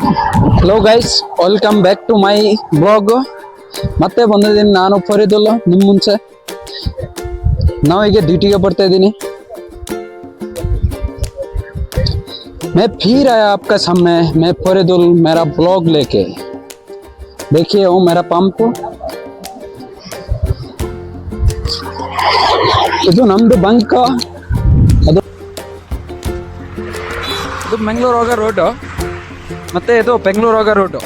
Hello guys, welcome back to my blog. ಮತ್ತೆ ಬಂದಿದ್ದೀನಿ ನಾನು ಫರೀದುಲ್ಲ ನಿಮ್ಮ ಮುಂಚೆ. ನಾವೀಗ ಡ್ಯೂಟಿಗೆ ಬರ್ತಾ ಇದ್ದೀನಿ. मैं फिर आया आपका सामने, मैं फरीदुल मेरा ब्लॉग लेके. देखिए वो मेरा पंप, ಇದು ನಮ್ದು ಬಂಕ್. ಅದು ಮಂಗಳೂರು ಹೋಗೋ ರೋಡು, ಮತ್ತೆ ಇದು ಬೆಂಗಳೂರು ಹೋಗೋ ರೋಡು.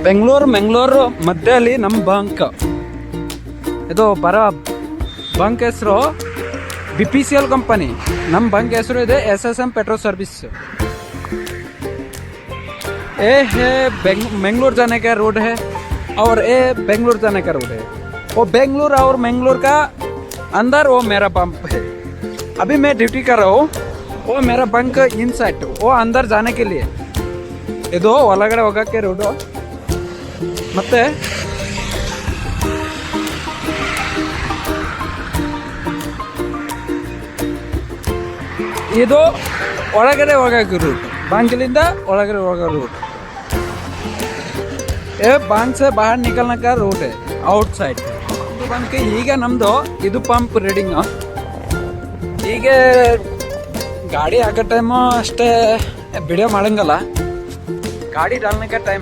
ಬೆಂಗಳೂರು ಮಧ್ಯದಲ್ಲಿ ನಮ್ಮ ಬಂಕ್. ಇದು ಬರೋ ಬಂಕ್ ಹೆಸರು BPCL ಕಂಪನಿ. ನಮ್ಮ ಬಂಕ್ ಹೆಸರು ಇದೆ SSM पेट्रोल सर्विस. ये है बेंगलोर जाने का रोड है और ये बेंगलोर जाने का रोड है. वो बेंगलोर और मंगलोर का अंदर वो मेरा पंप है. अभी मैं ड्यूटी कर रहा हूँ. वो मेरा बंक इनसाइड, वो अंदर जाने के लिए. ಇದು ಒಳಗಡೆ ಹೋಗೋಕ್ಕೆ ರೋಡು. ಮತ್ತೆ ಇದು ಒಳಗಡೆ ಹೋಗೋಕ್ಕೆ ರೂಟ್, बांकलिंदा ಒಳಗಡೆ ಹೋಗೋ ರೂಟ್. ये बांक से बाहर निकलने का रूट है ಔಟ್ಸೈಡ್. ಬಂಕ್ ಈಗ ನಮ್ಮದು ಇದು ಪಂಪ್ ರೀಡಿಂಗ್. ಈಗ ಗಾಡಿ ಹಾಕೋ ಟೈಮು ಅಷ್ಟೇ ವಿಡಿಯೋ ಮಾಡಂಗಲ್ಲ. गाड़ी डालने का टाइम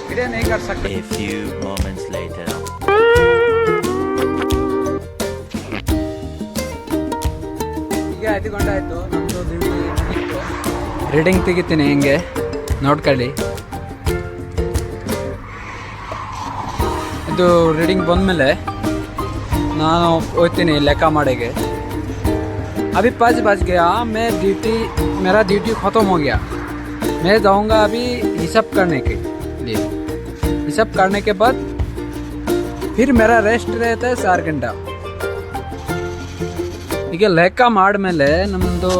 वीडियो नहीं कर सकते. A few moments later. ಈಗ 5 ಗಂಟೆ ಆಯಿತು, ನಮ್ಮದು ಡ್ಯೂಟಿ ಇತ್ತು. ರೀಡಿಂಗ್ ತೆಗಿತೀನಿ, ಹಿಂಗೆ ನೋಡ್ಕೊಳ್ಳಿ. ಇದು ರೀಡಿಂಗ್ ಬಂದಮೇಲೆ ನಾನು ಹೋಗ್ತೀನಿ ಲೆಕ್ಕ ಮಾಡೋಕ್ಕೆ. अभी 5 बज गया, मेरा ड्यूटी ख़त्म हो गया. मैं जाऊंगा अभी हिसाब करने के लिए. हिसाब करने के बाद फिर मेरा रेस्ट रहता है 4 ಗಂಟೆ. ಈಗ ಲೆಕ್ಕ ಮಾಡಿದ್ಮೇಲೆ ನಮ್ಮದು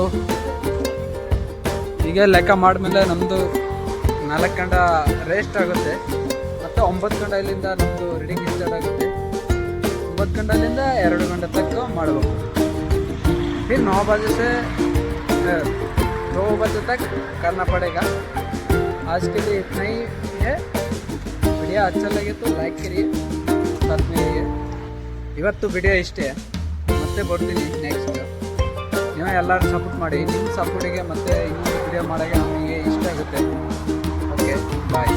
4 ಗಂಟೆ ರೆಸ್ಟ್ ಆಗುತ್ತೆ. ಮತ್ತು 9 ಗಂಟೆ ಇಲ್ಲಿಂದ ನಮ್ಮದು ರೀಡಿಂಗ್ ಸ್ಟಾರ್ಟ್ ಆಗುತ್ತೆ. 9 ಗಂಟೆಯಿಂದ 2 ಗಂಟೆ ತನಕ ಮಾಡಬೇಕು. फिर 9 बजे से 2 बजे तक करना पड़ेगा. आज के लिए इतना ही है. वीडियो अच्छा लगे तो लाइक करिए, साथ में रहिए. ಇವತ್ತು ವಿಡಿಯೋ ಇಷ್ಟೇ, ಮತ್ತೆ ಬರ್ತೀನಿ ನೆಕ್ಸ್ಟ್. ನೀವು ಎಲ್ಲರೂ ಸಪೋರ್ಟ್ ಮಾಡಿ. ನಿಮ್ಮ ಸಪೋರ್ಟಿಗೆ ಮತ್ತೆ ಇನ್ನೊಂದು ವಿಡಿಯೋ ಮಾಡೋಕ್ಕೆ ನಮಗೆ ಇಷ್ಟ ಆಗುತ್ತೆ. ಓಕೆ, ಬಾಯ್.